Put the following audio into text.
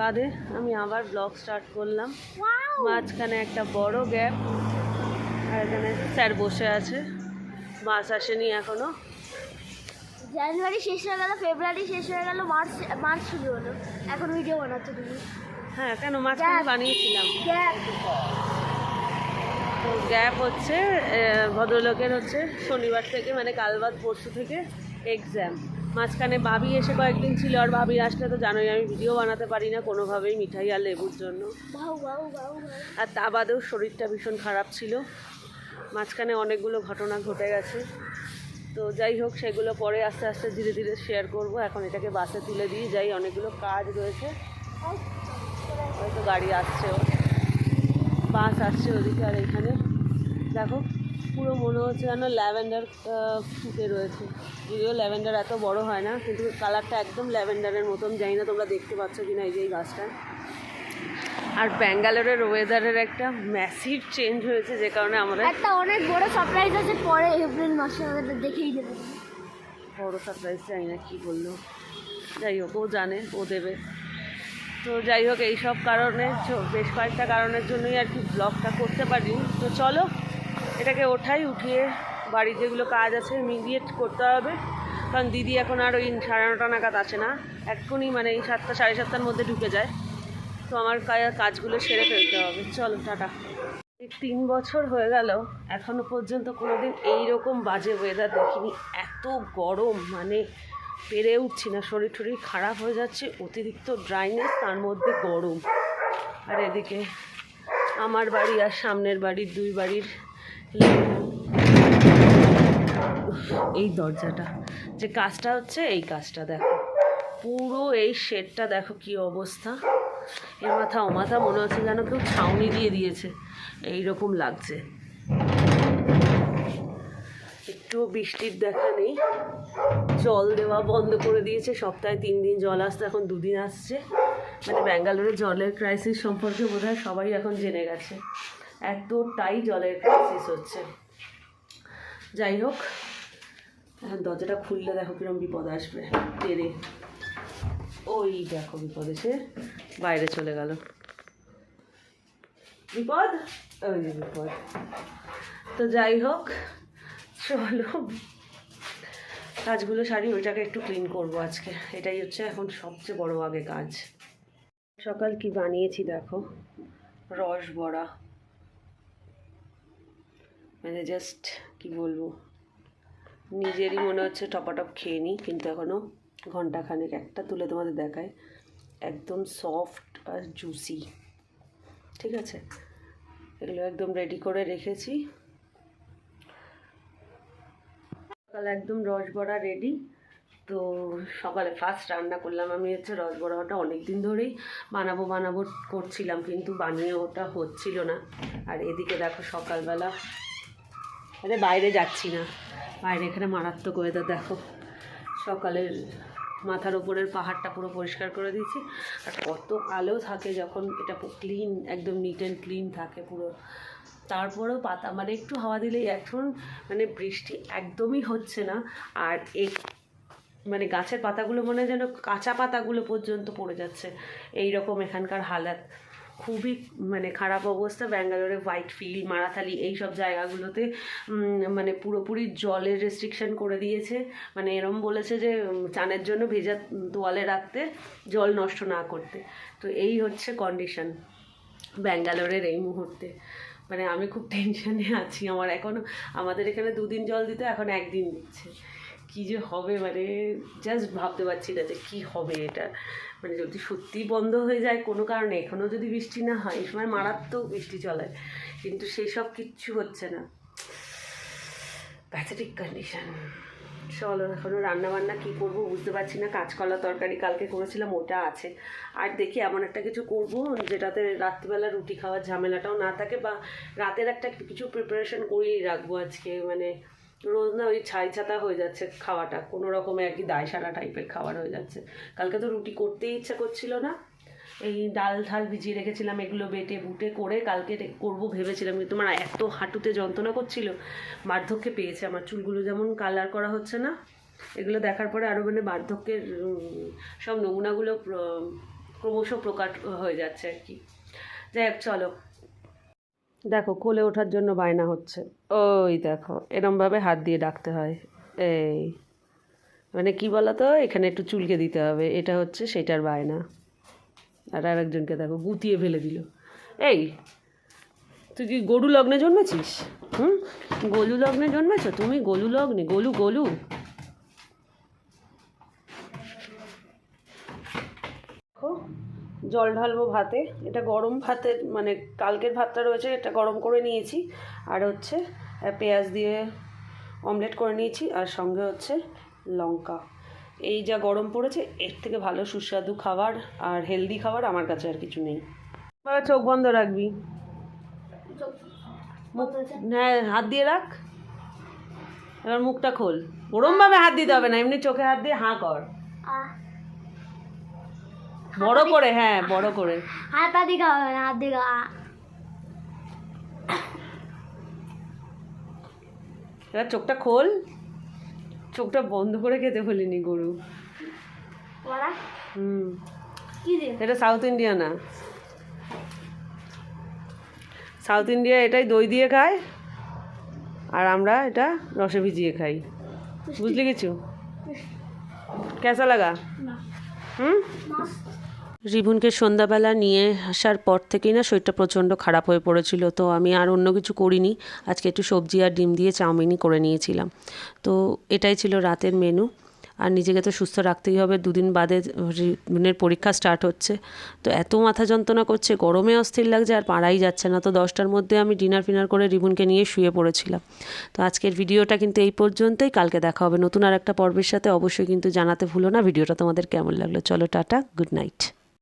বাদে আমি আবার ব্লগ স্টার্ট করলাম। মাঝখানে একটা বড় গ্যাপ, আর এখানে স্যার বসে আছে, বাস আসেনি এখনো। জানুয়ারি শেষ হয়ে গেল, ফেব্রুয়ারি শেষ হয়ে গেল, মার্চ শুরু হলো। এখন ভিডিও বানাচ্ছো তুমি? হ্যাঁ, কেন মাঝখানে বানিয়েছিলাম। তো গ্যাপ হচ্ছে, ভদ্রলোকের হচ্ছে শনিবার থেকে, মানে কাল বাদ পরশু থেকে এক্সাম। মাঝখানে ভাবি এসে কয়েকদিন ছিল, আর ভাবি আসলে তো জানোই আমি ভিডিও বানাতে পারি না কোনোভাবেই, মিঠাই আর লেবুর জন্য। আর তা বাদেও শরীরটা ভীষণ খারাপ ছিল। মাঝখানে অনেকগুলো ঘটনা ঘটে গেছে। তো যাই হোক, সেগুলো পরে আস্তে আস্তে ধীরে ধীরে শেয়ার করব। এখন এটাকে বাসে তুলে দিয়ে যাই, অনেকগুলো কাজ রয়েছে। হয়তো গাড়ি আসছে, বাস আসছে ওদিকে। আর এখানে দেখো পুরো মনে হচ্ছে যেন ল্যাভেন্ডার ফুটে রয়েছে। যদিও ল্যাভেন্ডার এত বড় হয় না, কিন্তু কালারটা একদম ল্যাভেন্ডারের মতন। জানি না তোমরা দেখতে পাচ্ছ কি না, এই যে এই গাছটা। আর ব্যাঙ্গালোরের ওয়েদারের একটা ম্যাসিভ চেঞ্জ হয়েছে, যে কারণে আমাদের একটা অনেক বড় সারপ্রাইজ আছে পরে এপ্রিল মাসে, আমাদের দেখেই দেবে। বড় সারপ্রাইজ জানি না কী বললো, যাই হোক ও জানে, ও দেবে। তো যাই হোক, এইসব কারণে বেশ কয়েকটা কারণের জন্যই আর কি ব্লগটা করতে পারি। তো চলো এটাকে উঠিয়ে বাড়ির যেগুলো কাজ আছে ইমিডিয়েট করতে হবে, কারণ দিদি এখন আর ওই 9:30 নাগাদ আসে না, এক্ষুনি মানে এই 7টা 7:30টার মধ্যে ঢুকে যায়। তো আমার কাজগুলো সেরে ফেলতে হবে। চলো টাটা। 3 বছর হয়ে গেল, এখনও পর্যন্ত কোনোদিন এইরকম বাজে ওয়েদার দেখিনি। এত গরম, মানে পেরে উঠছি না, শরীর টরীর খারাপ হয়ে যাচ্ছে, অতিরিক্ত ড্রাইনেস, তার মধ্যে গরম। আর এদিকে আমার বাড়ি আর সামনের বাড়ির 2 বাড়ির এই দরজাটা যে কাজটা হচ্ছে, এই কাজটা দেখো, পুরো এই শেডটা দেখো কি অবস্থা। এ মাথা ও মাথা মনে হচ্ছে যেন কেউ ছাউনি দিয়ে দিয়েছে, এইরকম লাগছে। একটুও বৃষ্টির দেখা নেই, জল দেওয়া বন্ধ করে দিয়েছে। সপ্তাহে 3 দিন জল আসতো, এখন 2 দিন আসছে। মানে ব্যাঙ্গালোরে জলের ক্রাইসিস সম্পর্কে বোধহয় সবাই এখন জেনে গেছে, এতটাই জলের ক্রাইসিস হচ্ছে। যাই হোক, এখন দরজাটা খুললে দেখো কিরম বিপদ আসবে টেরে। ওই দেখো বিপদ এসে বাইরে চলে গেল। বিপদ, ওই যে বিপদ। তো যাই হোক, চলো কাজগুলো সারি, ওইটাকে একটু ক্লিন করবো আজকে। এটাই হচ্ছে এখন সবচেয়ে বড় আগে কাজ। সকাল কি বানিয়েছি দেখো, রস বড়া, মানে জাস্ট কি বলবো, নিজেরই মনে হচ্ছে টপাটপ খেয়ে নিই, কিন্তু এখনও ঘন্টাখানেক। একটা তুলে তোমাদের দেখায়, একদম সফট আর জুসি। ঠিক আছে, এগুলো একদম রেডি করে রেখেছি। সকালে একদম রস বড়া রেডি। তো সকালে ফার্স্ট রান্না করলাম আমি হচ্ছে রস বড়াটা। অনেক দিন ধরেই বানাবো করছিলাম, কিন্তু বানিয়ে ওটা হচ্ছিল না। আর এদিকে দেখো সকালবেলা, আরে বাইরে যাচ্ছি না, বাইরে এখানে মারাত্মক ওয়েদার দেখো। সকালের মাথার ওপরের পাহাড়টা পুরো পরিষ্কার করে দিয়েছি। আর কত আলো থাকে যখন এটা ক্লিন, একদম নিট অ্যান্ড ক্লিন থাকে পুরো। তারপরেও পাতা, মানে একটু হাওয়া দিলেই, এখন মানে বৃষ্টি একদমই হচ্ছে না। আর মানে গাছের পাতাগুলো মনে হয় যেন কাঁচা পাতাগুলো পর্যন্ত পড়ে যাচ্ছে, এই রকম এখানকার হালাত। খুবই মানে খারাপ অবস্থা। ব্যাঙ্গালোরে হোয়াইট ফিল্ড, মারাথালি, এই সব জায়গাগুলোতে মানে পুরোপুরি জলের রেস্ট্রিকশন করে দিয়েছে। মানে এরম বলেছে যে চানের জন্য ভেজা তোয়ালে রাখতে, জল নষ্ট না করতে। তো এই হচ্ছে কন্ডিশন ব্যাঙ্গালোরের এই মুহূর্তে। মানে আমি খুব টেনশানে আছি। আমাদের এখানে 2 দিন জল দিতে, এখন 1 দিন দিচ্ছে। কী যে হবে, মানে জাস্ট ভাবতে পারছি না যে কী হবে এটা। মানে যদি সত্যিই বন্ধ হয়ে যায় কোনো কারণে, এখনও যদি বৃষ্টি না হয়, এই সময় মারাত্মক বৃষ্টি চলে, কিন্তু সেই সব কিচ্ছু হচ্ছে না। Pathetic condition. চলো এখনও রান্নাবান্না কী করবো বুঝতে পারছি না। কাঁচকলা তরকারি কালকে করেছিলাম, ওটা আছে। আর দেখি এমন একটা কিছু করব যেটাতে রাত্রিবেলা রুটি খাওয়ার ঝামেলাটাও না থাকে, বা রাতের একটা কিছু প্রিপারেশন করেই রাখবো আজকে। মানে রোজ না ওই ছাই ছাতা হয়ে যাচ্ছে খাওয়াটা, কোনো রকমে আর কি দায় সারা টাইপের খাবার হয়ে যাচ্ছে। কালকে তো রুটি করতেই ইচ্ছা করছিল না, এই ডাল ঠাল ভিজিয়ে রেখেছিলাম, এগুলো বেটে বুটে করে কালকে করবো ভেবেছিলাম, কিন্তু আমার এত হাঁটুতে যন্ত্রণা করছিল, বার্ধক্যে পেয়েছে। আমার চুলগুলো যেমন কালার করা হচ্ছে না, এগুলো দেখার পরে আরও মানে বার্ধক্যের সব নমুনাগুলো ক্রমশ প্রকাট হয়ে যাচ্ছে আর কি। যাই হোক চলো, দেখো কোলে ওঠার জন্য বায়না হচ্ছে। ওই দেখো এরমভাবে হাত দিয়ে ডাকতে হয়, এই মানে কি বলতো, এখানে একটু চুলকে দিতে হবে, এটা হচ্ছে সেটার বায়না। আর আরেকজনকে দেখো গুতিয়ে ফেলে দিল। এই তুই কি গরু লগ্নে জন্মেছিস? গোলু লগ্নে জন্মেছ তুমি? গোলু লগ্নে, গোলু গোলু। দেখো জল ঢালবো ভাতে, এটা গরম ভাতের মানে কালকের ভাতটা রয়েছে, এটা গরম করে নিয়েছি। আর হচ্ছে পেঁয়াজ দিয়ে অমলেট করে নিয়েছি, আর সঙ্গে হচ্ছে লঙ্কা। এই যা গরম পড়েছে, এর থেকে ভালো সুস্বাদু খাবার আর হেলদি খাবার আমার কাছে আর কিছু নেই। বাবা চোখ বন্ধ রাখবি, হ্যাঁ হাত দিয়ে রাখ, এবার মুখটা খোল। ওরমভাবে হাত দিতে হবে না, এমনি চোখে হাত দিয়ে হাঁ কর, বড় করে, হ্যাঁ বড় করে। হাত দিকে হবে না, হাত দিকে এবার চোখটা খোল, চোখটা বন্ধ করে খেতে বলিনি গরু। এটা সাউথ ইন্ডিয়া না, সাউথ ইন্ডিয়া এটাই দই দিয়ে খায়, আর আমরা এটা রসে ভিজিয়ে খাই। বুঝলি কিছু? কেসা লাগা? রিবুনকে সন্ধ্যাবেলা নিয়ে আসার পর থেকেই না শরীরটা প্রচণ্ড খারাপ হয়ে পড়েছিল, তো আমি আর অন্য কিছু করিনি, আজকে একটু সবজি আর ডিম দিয়ে চাউমিনই করে নিয়েছিলাম। তো এটাই ছিল রাতের মেনু। আর নিজেকে তো সুস্থ রাখতেই হবে, দুদিন বাদে রিবুনের পরীক্ষা স্টার্ট হচ্ছে। তো এত মাথা যন্ত্রণা করছে, গরমে অস্থির লাগছে, আর পারাই যাচ্ছে না। তো 10টার মধ্যে আমি ডিনার ফিনার করে রিবুনকে নিয়ে শুয়ে পড়েছিলাম। তো আজকের ভিডিওটা কিন্তু এই পর্যন্তই, কালকে দেখা হবে নতুন আর একটা পর্বের সাথে। অবশ্যই কিন্তু জানাতে ভুলো না ভিডিওটা তোমাদের কেমন লাগলো। চলো টাটা, গুড নাইট।